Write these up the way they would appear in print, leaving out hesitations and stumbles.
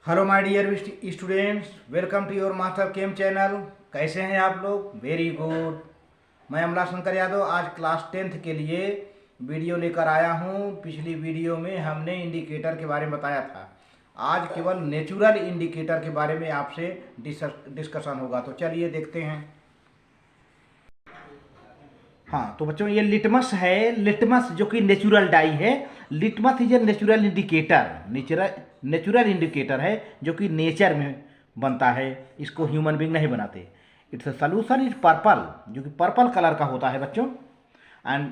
Hello my dear students, welcome to your master chem channel. कैसे हैं आप लोग? Very good. मैं अमला शंकर यादव आज क्लास 10th के लिए वीडियो लेकर आया हूं। पिछली वीडियो में हमने इंडिकेटर के बारे में बताया था। आज केवल नेचुरल इंडिकेटर के बारे में आपसे डिस्कशन होगा। तो चलिए देखते हैं। हाँ, तो बच्चों ये लिटमस है। लिटमस जो कि नेचुरल डाई है। Litmus is a natural indicator. Natural indicator है जो कि नेचर में बनता है। इसको ह्यूमन बींग नहीं बनाते। It's a solution is purple, जो कि पर्पल कलर का होता है बच्चों। And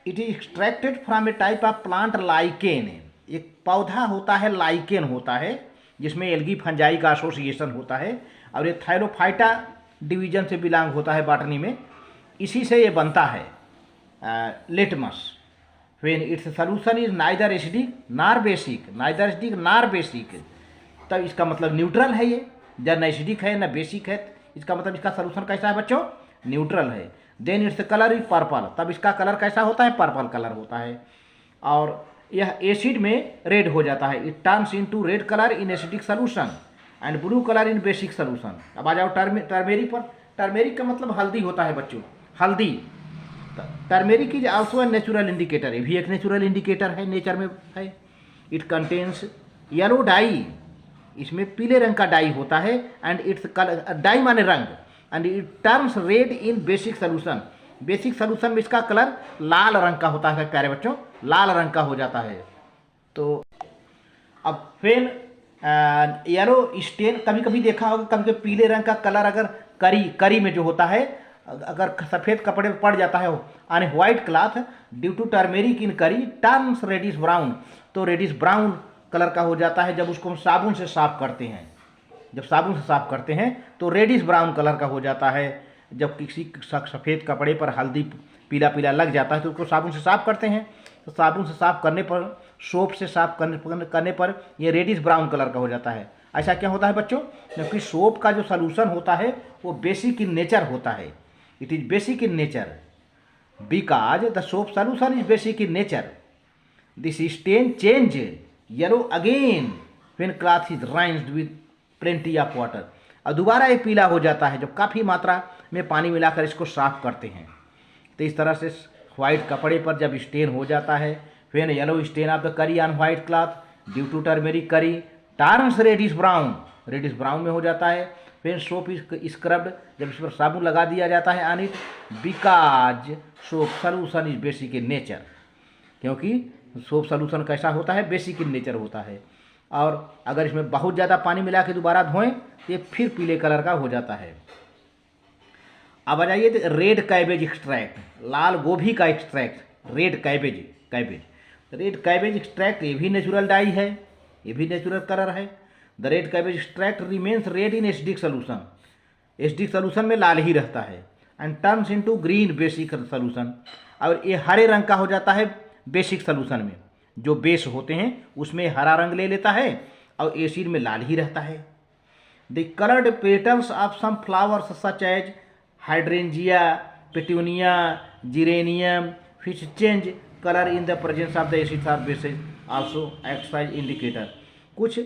it is extracted from A type of plant lichen. एक पौधा होता है, लाइकेन होता है, जिसमें एल्गी फंजाई का एसोसिएशन होता है। और ये थायरोफाइटा डिवीजन से बिलोंग होता है बॉटनी में। इसी से ये बनता है litmus. When its solution is neither acidic नार बेसिक, तब इसका मतलब न्यूट्रल है। ये जब न एसिडिक है न बेसिक है, इसका मतलब इसका सोल्यूशन कैसा है बच्चों? न्यूट्रल है। Then its colour is purple, तब इसका कलर कैसा होता है? पर्पल कलर होता है। और यह एसिड में रेड हो जाता है। It turns into red colour in acidic solution and blue colour in basic solution. अब आ जाओ टर्मेरिक पर। टर्मेरिक का मतलब हल्दी होता है बच्चों, हल्दी। Turmeric is also a natural indicator. ये भी एक नेचुरल इंडिकेटर है, नेचर में है। इट कंटेन्स येलो डाई, इसमें पीले रंग का डाई होता है। एंड इट्स कलर, डाई माने रंग। And it turns red in basic solution. Basic solution में इसका कलर लाल रंग का होता है प्यारे बच्चों, लाल रंग का हो जाता है। तो अब फिर येलो स्टेन कभी कभी देखा होगा, कभी कभी पीले रंग का कलर अगर करी में जो होता है, अगर सफ़ेद कपड़े पर पड़ जाता है on white cloth due to turmeric in curry turns reddish brown, तो रेडिश ब्राउन कलर का हो जाता है। जब उसको हम साबुन से साफ करते हैं, जब साबुन से साफ करते हैं तो रेडिश ब्राउन कलर का हो जाता है। जब किसी सफ़ेद कपड़े पर हल्दी पीला पीला लग जाता है तो उसको साबुन से साफ करते हैं, तो साबुन से साफ करने पर, सोप से साफ करने पर ये रेडिश ब्राउन कलर का हो जाता है। ऐसा क्या होता है बच्चों? क्योंकि सोप का जो सोल्यूशन होता है वो बेसिक इन नेचर होता है। It is basic in nature because the soap solution is basic in nature. This stain change yellow again when cloth is rinsed with plenty of water. और दोबारा ये पीला हो जाता है जब काफ़ी मात्रा में पानी मिलाकर इसको साफ करते हैं। तो इस तरह से व्हाइट कपड़े पर जब स्टेन हो जाता है, when yellow stain of the curry on white cloth due to turmeric curry turns reddish brown, reddish brown में हो जाता है। फिर सोप इज स्क्रब्ड, जब इस पर साबुन लगा दिया जाता है on it, because soap solution is basic in nature. क्योंकि सोप सोल्यूशन कैसा होता है? बेसिक इन नेचर होता है। और अगर इसमें बहुत ज़्यादा पानी मिला के दोबारा धोएं तो ये फिर पीले कलर का हो जाता है। अब आ जाइए रेड कैबेज एक्सट्रैक्ट, लाल गोभी का extract, red red cabbage extract, ये भी नेचुरल डाई है, ये भी नेचुरल कलर है। The red cabbage extract remains red in acidic solution, acidic solution में लाल ही रहता है। And turns into green basic solution, और ये हरे रंग का हो जाता है बेसिक सोल्यूशन में। जो बेस होते हैं उसमें हरा रंग ले लेता है और एसिड में लाल ही रहता है। The coloured petals of some flowers such as hydrangea, petunia, geranium which change color in the presence of the acids or bases also acts as indicator। कुछ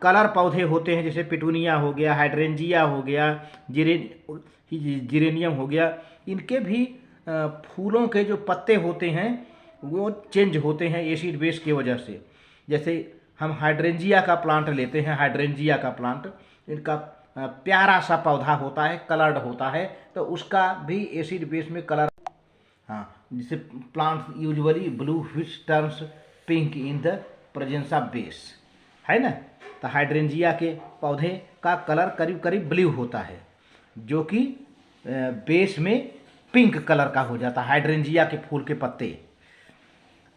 कलर पौधे होते हैं, जैसे पेटूनिया हो गया, हाइड्रेंजिया हो गया, जिरेनियम हो गया, इनके भी फूलों के जो पत्ते होते हैं वो चेंज होते हैं एसिड बेस की वजह से। जैसे हम हाइड्रेंजिया का प्लांट लेते हैं, हाइड्रेंजिया का प्लांट, इनका प्यारा सा पौधा होता है, कलर्ड होता है, तो उसका भी एसिड बेस में कलर, हाँ, जिसे plants usually blue which turns pink in the presence of base, है ना। तो हाइड्रेंजिया के पौधे का कलर करीब करीब ब्लू होता है, जो कि बेस में पिंक कलर का हो जाता है, हाइड्रेंजिया के फूल के पत्ते।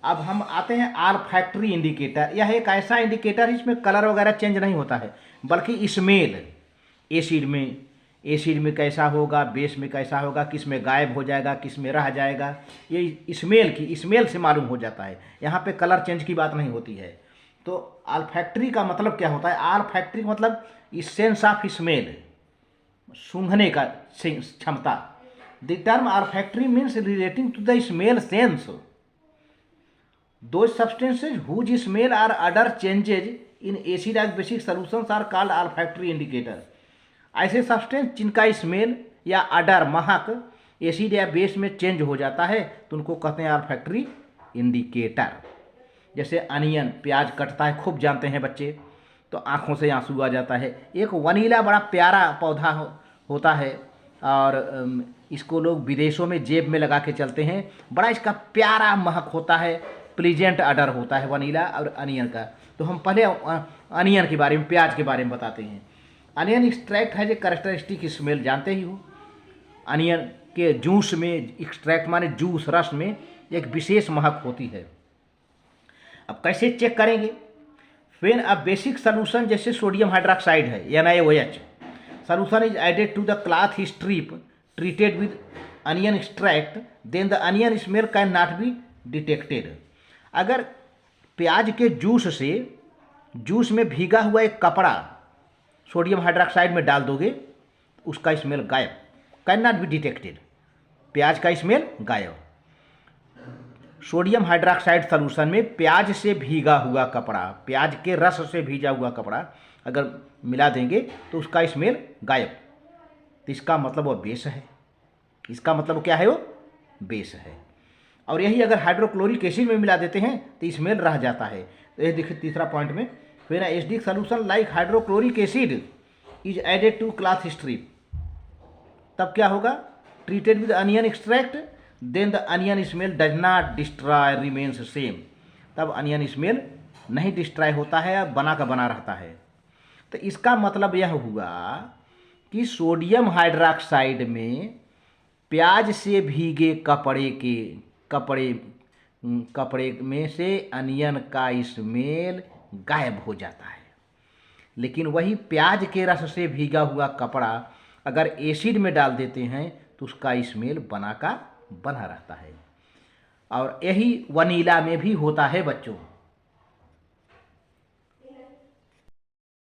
अब हम आते हैं ऑल्फैक्टरी इंडिकेटर। यह एक ऐसा इंडिकेटर है इसमें कलर वगैरह चेंज नहीं होता है, बल्कि स्मेल, एसिड में कैसा होगा, बेस में कैसा होगा, किस में गायब हो जाएगा, किस में रह जाएगा, ये स्मेल से मालूम हो जाता है। यहाँ पे कलर चेंज की बात नहीं होती है। तो ऑल्फैक्टरी का मतलब क्या होता है? ऑल्फैक्टरी मतलब सेंस ऑफ स्मेल, सूंघने का क्षमता। The term olfactory means relating to the smell sense. Those substances whose smell or odor changes in acid as basic solutions are called olfactory indicator. ऐसे सब्सटेंस जिनका स्मेल या odour महक acid या base में change हो जाता है तो उनको कहते हैं ऑल्फैक्टरी इंडिकेटर। जैसे अनियन, प्याज कटता है, खूब जानते हैं बच्चे, तो आँखों से आंसू आ जाता है। एक वनीला बड़ा प्यारा पौधा होता है और इसको लोग विदेशों में जेब में लगा के चलते हैं। बड़ा इसका प्यारा महक होता है, प्लीजेंट अडर होता है वनीला और अनियन का। तो हम पहले अनियन के बारे में, प्याज के बारे में बताते हैं। अनियन एक्सट्रैक्ट है जो कैरेक्टरिस्टिक स्मेल जानते ही हो। अनियन के जूस में, एक्सट्रैक्ट माने जूस, रस में एक विशेष महक होती है। अब कैसे चेक करेंगे? व्हेन अ बेसिक सोल्यूशन जैसे सोडियम हाइड्रोक्साइड है NaOH solution is added to the cloth strip treated with onion extract then the onion smell can not be detected. अगर प्याज के जूस में भीगा हुआ एक कपड़ा सोडियम हाइड्रोक्साइड में डाल दोगे, उसका स्मेल गायब, कैन नॉट बी डिटेक्टेड, प्याज का स्मेल गायब। सोडियम हाइड्रोक्साइड सॉल्यूशन में प्याज से भीगा हुआ कपड़ा, प्याज के रस से भीजा हुआ कपड़ा अगर मिला देंगे तो उसका स्मेल गायब। तो इसका मतलब वो बेस है। इसका मतलब क्या है? वो बेस है। और यही अगर हाइड्रोक्लोरिक एसिड में मिला देते हैं तो स्मेल रह जाता है। तो ये देखिए तीसरा पॉइंट में, फिर acidic solution like hydrochloric acid is added to cloth strip, तब क्या होगा? Treated with onion extract then the onion smell does not destroy remains same, तब अनियन स्मेल नहीं डिस्ट्रॉय होता है, बना का बना रहता है। तो इसका मतलब यह हुआ कि सोडियम हाइड्रोक्साइड में प्याज से भीगे कपड़े में से अनियन का स्मेल गायब हो जाता है। लेकिन वही प्याज के रस से भीगा हुआ कपड़ा अगर एसिड में डाल देते हैं तो उसका स्मेल बना रहता है। और यही वनीला में भी होता है बच्चों।